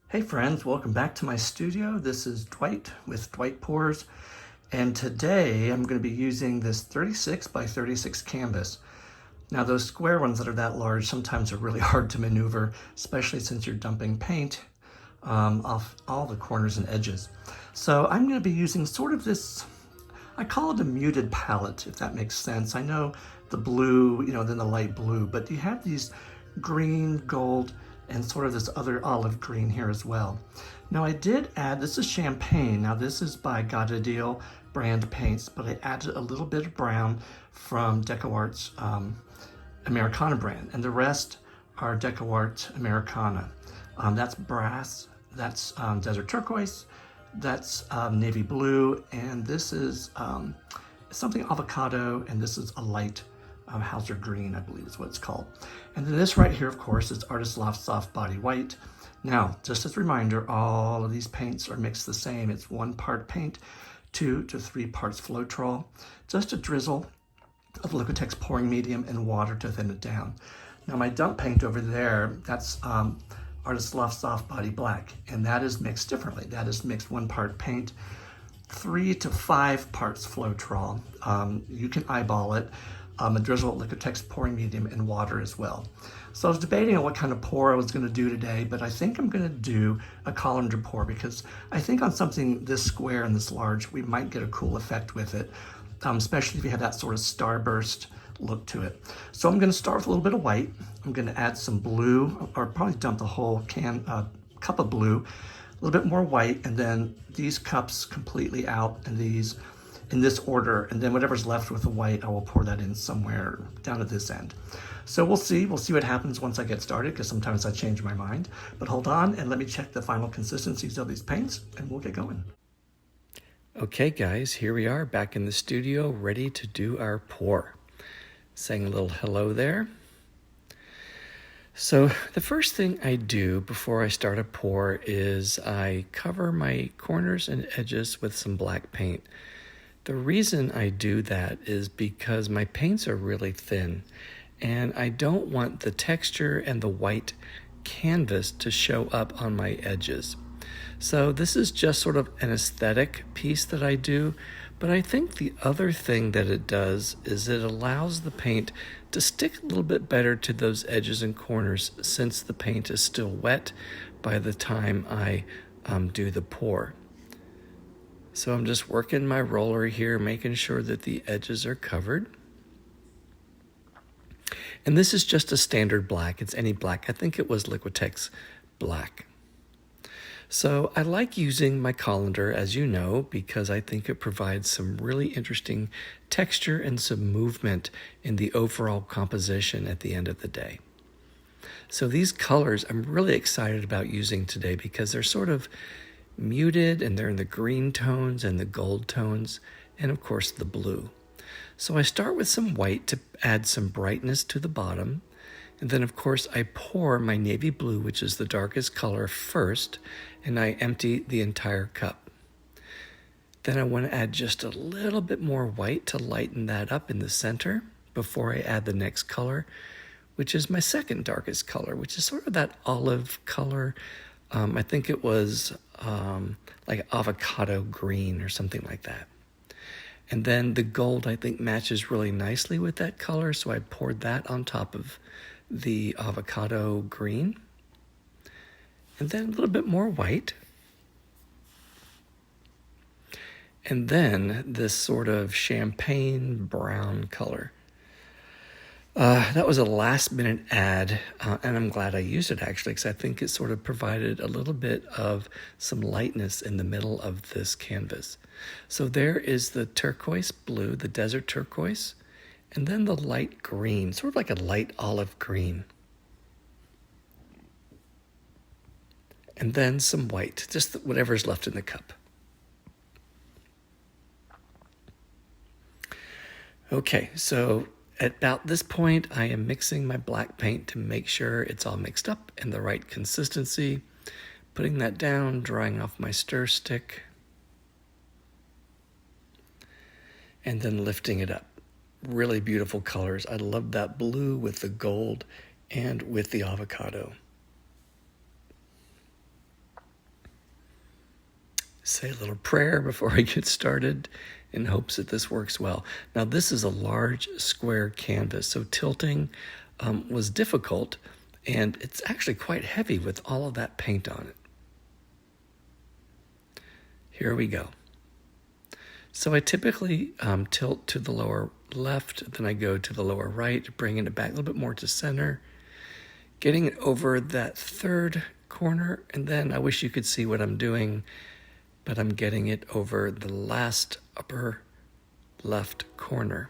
Hey friends, welcome back to my studio. This is Dwight with Dwight Pours, and today I'm going to be using this 36 by 36 canvas. Now those square ones that are that large sometimes are really hard to maneuver, especially since you're dumping paint off all the corners and edges. So I'm going to be using sort of this, I call it a muted palette, if that makes sense. I know the blue, then the light blue, but you have these green, gold, and sort of this other olive green here as well. Now I did add, this is champagne. Now this is by Got a Deal brand paints, but I added a little bit of brown from Deco Art's Americana brand, and the rest are Deco Art Americana. That's brass, that's desert turquoise, that's navy blue, and this is something avocado, and this is a light Hauser green, I believe is what it's called. And then this right here, of course, is Artist Loft Soft Body White. Now, just as a reminder, all of these paints are mixed the same. It's 1 part paint, 2 to 3 parts Floetrol, just a drizzle of Liquitex pouring medium and water to thin it down. Now my dump paint over there, that's Artist Loft Soft Body Black, and that is mixed differently. That is mixed 1 part paint, 3 to 5 parts Floetrol. You can eyeball it. A drizzle of Liquitex pouring medium and water as well. So I was debating on what kind of pour I was going to do today, but I think I'm going to do a colander pour because I think on something this square and this large, we might get a cool effect with it, especially if you have that sort of starburst look to it. So I'm going to start with a little bit of white. I'm going to add some blue, or probably dump the whole cup of blue, a little bit more white, and then these cups completely out, and these in this order, and then whatever's left with the white, I will pour that in somewhere down at this end. So we'll see what happens once I get started, because sometimes I change my mind. But hold on and let me check the final consistencies of these paints and we'll get going. Okay guys, here we are back in the studio ready to do our pour. Saying a little hello there. So the first thing I do before I start a pour is I cover my corners and edges with some black paint. The reason I do that is because my paints are really thin and I don't want the texture and the white canvas to show up on my edges. So this is just sort of an aesthetic piece that I do, but I think the other thing that it does is it allows the paint to stick a little bit better to those edges and corners since the paint is still wet by the time I do the pour. So I'm just working my roller here, making sure that the edges are covered. And this is just a standard black. It's any black. I think it was Liquitex black. So I like using my colander, as you know, because I think it provides some really interesting texture and some movement in the overall composition at the end of the day. So these colors I'm really excited about using today because they're sort of muted, and they're in the green tones and the gold tones, and of course the blue. So I start with some white to add some brightness to the bottom, and then of course I pour my navy blue, which is the darkest color, first, and I empty the entire cup. Then I want to add just a little bit more white to lighten that up in the center before I add the next color, which is my second darkest color, which is sort of that olive color. I think it was like avocado green or something like that. And then the gold, I think, matches really nicely with that color, so I poured that on top of the avocado green. And then a little bit more white. And then this sort of champagne brown color. That was a last minute ad, and I'm glad I used it actually, because I think it sort of provided a little bit of some lightness in the middle of this canvas. So there is the turquoise blue, the desert turquoise, and then the light green, sort of like a light olive green. And then some white, just whatever's left in the cup. Okay, so at about this point, I am mixing my black paint to make sure it's all mixed up in the right consistency. Putting that down, drying off my stir stick, and then lifting it up. Really beautiful colors. I love that blue with the gold and with the avocado. say a little prayer before I get started in hopes that this works well. Now this is a large square canvas, so tilting was difficult, and it's actually quite heavy with all of that paint on it. Here we go. So I typically tilt to the lower left, then I go to the lower right, bringing it back a little bit more to center, getting it over that third corner, and then I wish you could see what I'm doing, but I'm getting it over the last upper left corner.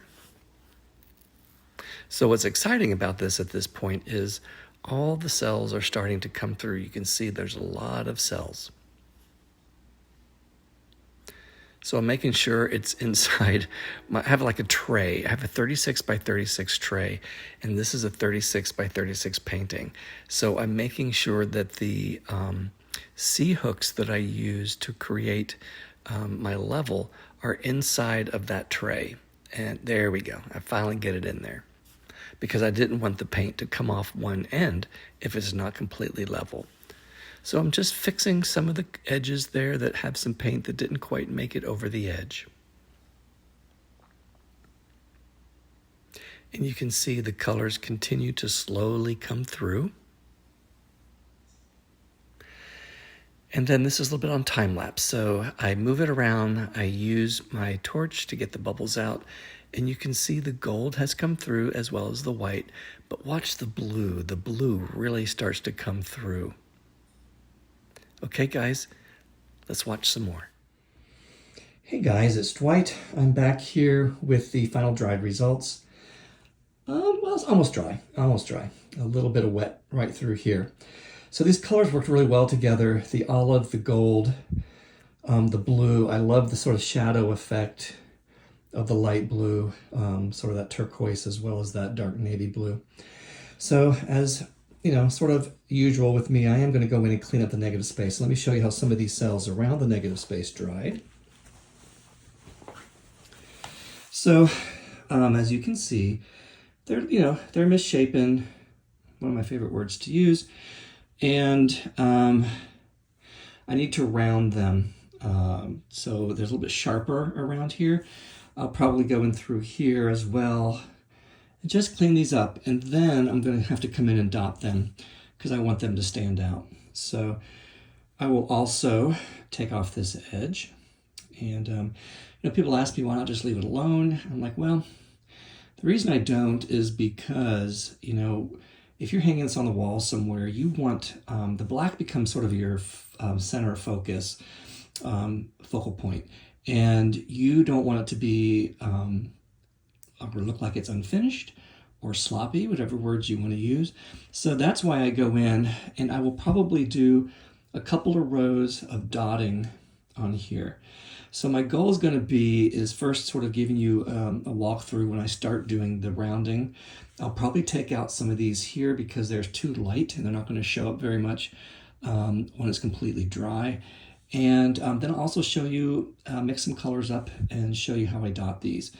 So what's exciting about this at this point is all the cells are starting to come through. You can see there's a lot of cells. So I'm making sure it's inside. I have like a tray. I have a 36 by 36 tray, and this is a 36 by 36 painting. So I'm making sure that the C-hooks that I use to create my level are inside of that tray. And there we go. I finally get it in there, because I didn't want the paint to come off one end if it's not completely level. So I'm just fixing some of the edges there that have some paint that didn't quite make it over the edge. And you can see the colors continue to slowly come through. And then this is a little bit on time lapse. So I move it around, I use my torch to get the bubbles out, and you can see the gold has come through as well as the white. But watch the blue. The blue really starts to come through. Okay, guys, let's watch some more. Hey guys, it's Dwight. I'm back here with the final dried results. Well, it's almost dry. A little bit of wet right through here. So these colors worked really well together. The olive, the gold, the blue. I love the sort of shadow effect of the light blue, sort of that turquoise as well as that dark navy blue. So as you know, sort of usual with me, I am going to go in and clean up the negative space. Let me show you how some of these cells around the negative space dried. So, as you can see, they're misshapen, one of my favorite words to use, and I need to round them. So there's a little bit sharper around here. I'll probably go in through here as well. Just clean these up, and then I'm going to have to come in and dot them because I want them to stand out. So I will also take off this edge, and people ask me why not just leave it alone. I'm like, well, the reason I don't is because if you're hanging this on the wall somewhere, you want the black becomes sort of your center of focus, focal point, and you don't want it to be or look like it's unfinished or sloppy, whatever words you want to use. So that's why I go in, and I will probably do a couple of rows of dotting on here. So my goal is going to be first sort of giving you a walkthrough when I start doing the rounding. I'll probably take out some of these here because they're too light and they're not going to show up very much when it's completely dry. And then I'll also show you, mix some colors up and show you how I dot these.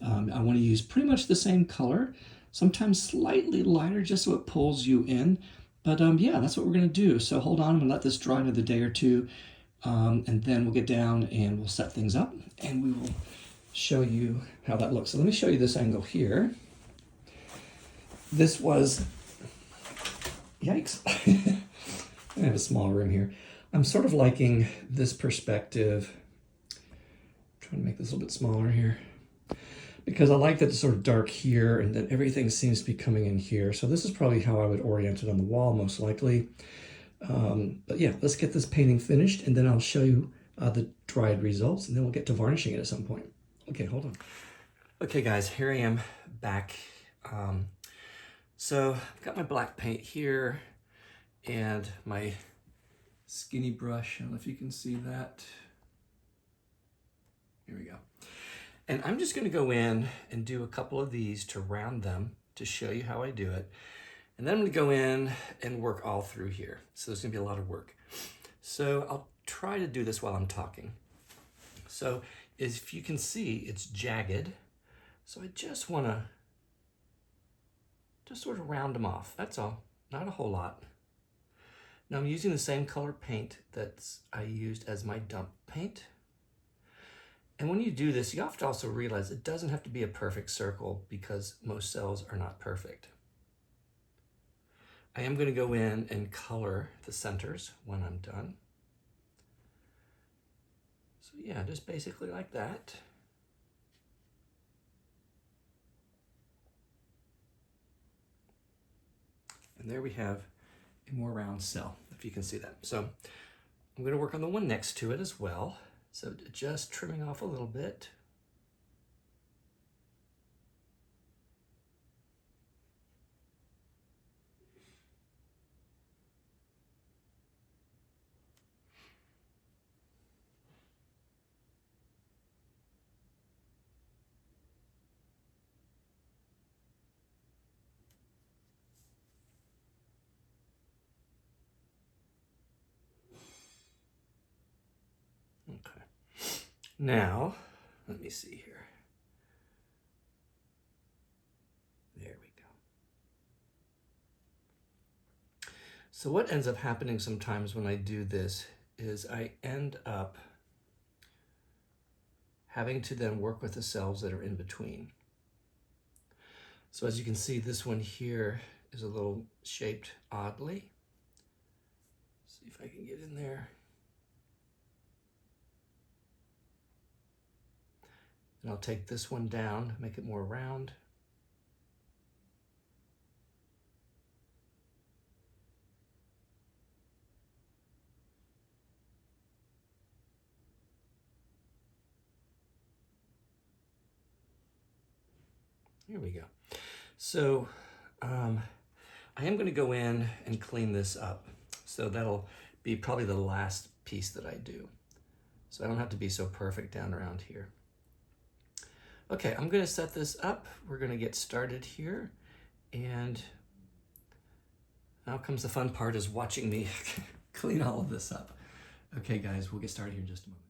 I want to use pretty much the same color, sometimes slightly lighter just so it pulls you in. But yeah, that's what we're going to do. So hold on, I'm going to let this dry another day or two, and then we'll get down and we'll set things up and we will show you how that looks. So let me show you this angle here. This was, yikes, I have a small room here. I'm sort of liking this perspective. I'm trying to make this a little bit smaller here, because I like that it's sort of dark here and then everything seems to be coming in here. So this is probably how I would orient it on the wall, most likely. But yeah, let's get this painting finished and then I'll show you the dried results, and then we'll get to varnishing it at some point. Okay, hold on. Okay guys, here I am back. So I've got my black paint here and my skinny brush. I don't know if you can see that. Here we go. And I'm just going to go in and do a couple of these to round them to show you how I do it. And then I'm going to go in and work all through here. So there's going to be a lot of work. So I'll try to do this while I'm talking. So if you can see, it's jagged. So I just want to just sort of round them off. That's all. Not a whole lot. Now I'm using the same color paint that I used as my dump paint. And when you do this, you have to also realize it doesn't have to be a perfect circle because most cells are not perfect. I am going to go in and color the centers when I'm done. So yeah, just basically like that. And there we have a more round cell, if you can see that. So I'm going to work on the one next to it as well. So just trimming off a little bit. Okay. Now, let me see here. There we go. So what ends up happening sometimes when I do this is I end up having to then work with the cells that are in between. So as you can see, this one here is a little shaped oddly. See if I can get in there. And I'll take this one down, make it more round. Here we go. So I am going to go in and clean this up. So that'll be probably the last piece that I do. So I don't have to be so perfect down around here. Okay, I'm going to set this up. We're going to get started here. And now comes the fun part, is watching me clean all of this up. Okay, guys, we'll get started here in just a moment.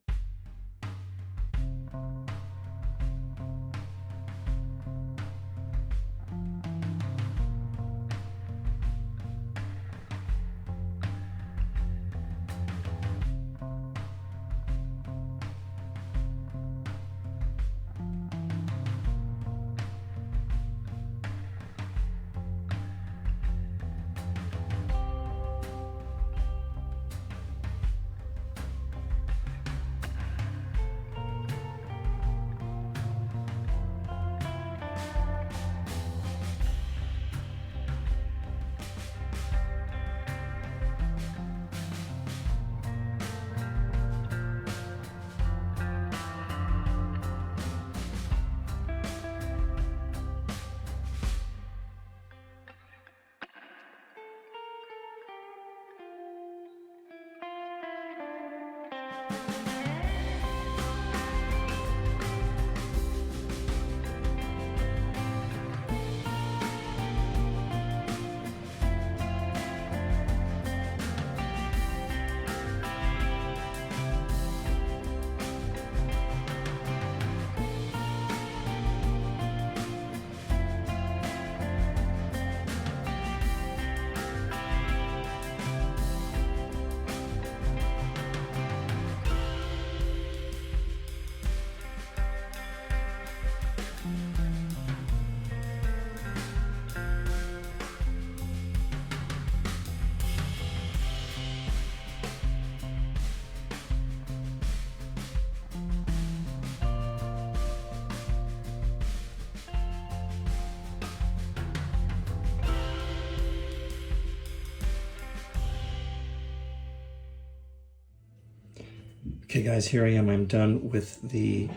Okay guys, here I am. I'm done with the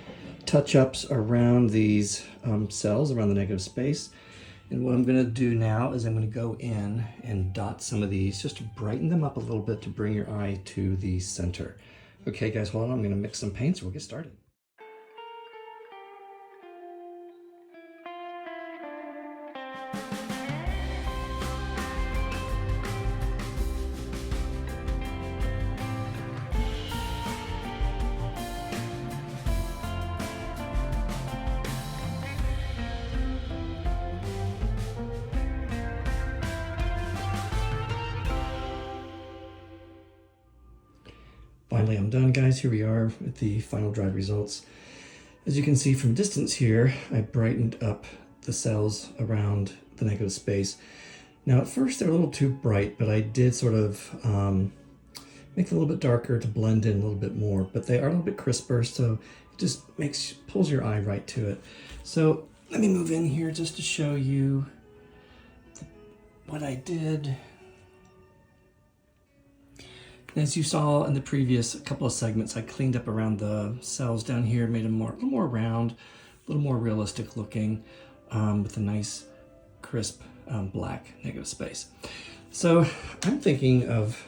touch-ups around these cells, around the negative space. And what I'm going to do now is I'm going to go in and dot some of these just to brighten them up a little bit to bring your eye to the center. Okay guys, hold on. I'm going to mix some paints. We'll get started. finally I'm done, guys. Here we are with the final drive results. As you can see from distance here, I brightened up the cells around the negative space. Now at first they're a little too bright, but I did sort of make them a little bit darker to blend in a little bit more, but they are a little bit crisper, so it just pulls your eye right to it. So let me move in here just to show you what I did. As you saw in the previous couple of segments, I cleaned up around the cells down here, made them a little more round, a little more realistic looking, with a nice crisp black negative space. So I'm thinking of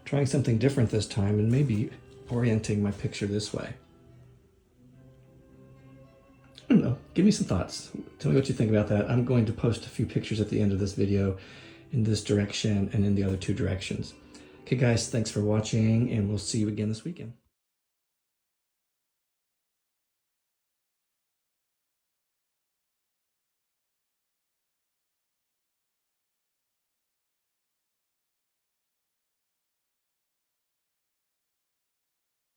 trying something different this time and maybe orienting my picture this way. I don't know, give me some thoughts. Tell me what you think about that. I'm going to post a few pictures at the end of this video in this direction and in the other two directions. Okay guys, thanks for watching, and we'll see you again this weekend.